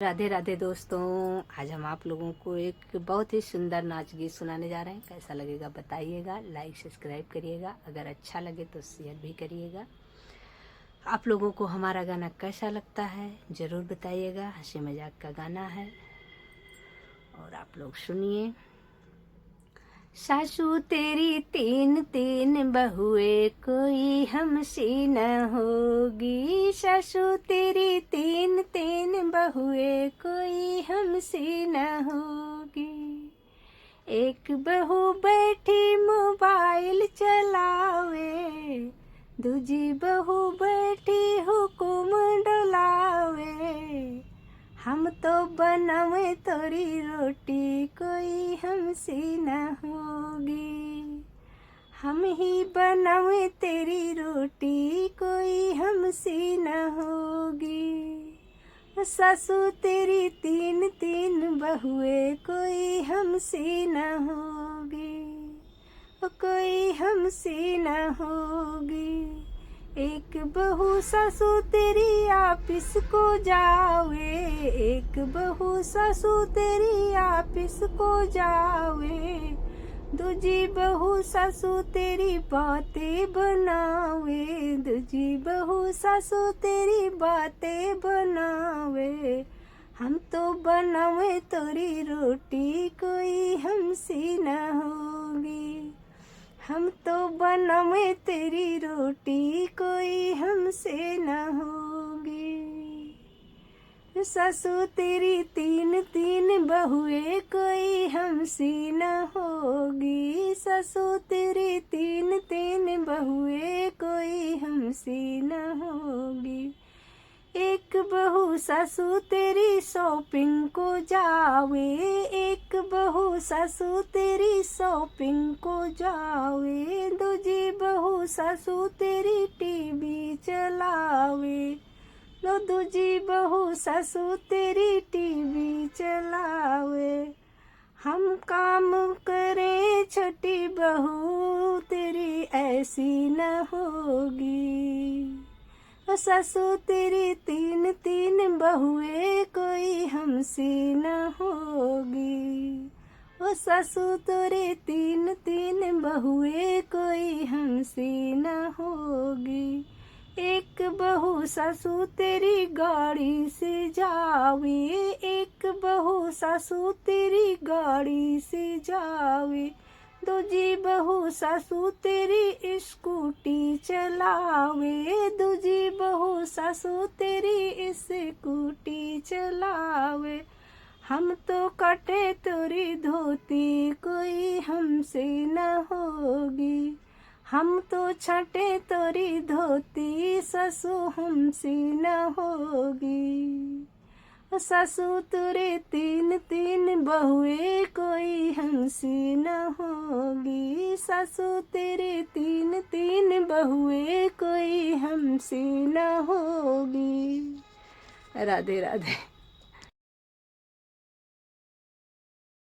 राधे राधे दोस्तों। आज हम आप लोगों को एक बहुत ही सुंदर नाच गीत सुनाने जा रहे हैं। कैसा लगेगा बताइएगा, लाइक सब्सक्राइब करिएगा, अगर अच्छा लगे तो शेयर भी करिएगा। आप लोगों को हमारा गाना कैसा लगता है ज़रूर बताइएगा। हंसी मजाक का गाना है और आप लोग सुनिए। सासू तेरी तीन तीन बहुए कोई हमसी न होगी। सासू तेरी तीन तीन बहुए कोई हमसी न होगी। एक बहू बैठी मोबाइल चलावे, दूजी बहू बैठी हुकुम डोलावे। हम तो बनावे तोरी रोटी कोई हमसी न होगी। हम ही बनावे तेरी रोटी कोई हमसी न होगी। सासू तेरी तीन तीन बहुए कोई हमसी न होगी, कोई हमसी न होगी। एक बहू सासू तेरी ऑफिस को जावे, एक बहू सासू तेरी ऑफिस को जावे। दूजी बहू सासू तेरी बातें बनावे, दूजी बहू सासू तेरी बातें बनावे। हम तो बनावे तोरी रोटी कोई हमसी न होगी। हम तो बनावे तेरी रोटी कोई हमसे न होगी। सासू तेरी तीन तीन बहुए कोई हमसी न होगी। सासू तेरी तीन तीन बहुए कोई हमसी न होगी। एक बहू सासू तेरी शॉपिंग को जावे, एक बहू सासू तेरी शॉपिंग को जावे। दूजी बहू सासू तेरी टीवी चलावे, लो दूजी बहू सासू तेरी टीवी चलावे। हम काम करें छोटी बहू तेरी ऐसी न होगी। सासू तेरी तीन तीन बहुए कोई हमसी न होगी। ओ सासू तेरे तीन तीन बहुए कोई हमसी न होगी। एक बहू सासू तेरी गाड़ी से जावे, एक बहू सासू तेरी गाड़ी से जावे। दूजी बहू सासू तेरी स्कूटी चलावे, दूजी बहू सासू तेरी स्कूटी चलावे। हम तो कटे तोरी धोती कोई हमसे न होगी। हम तो छटे तोरी धोती सासू हमसे न होगी। सासू तेरे तीन तीन बहुए कोई हमसी न होगी। सासू तेरे तीन तीन बहुए कोई हमसी न होगी। राधे राधे।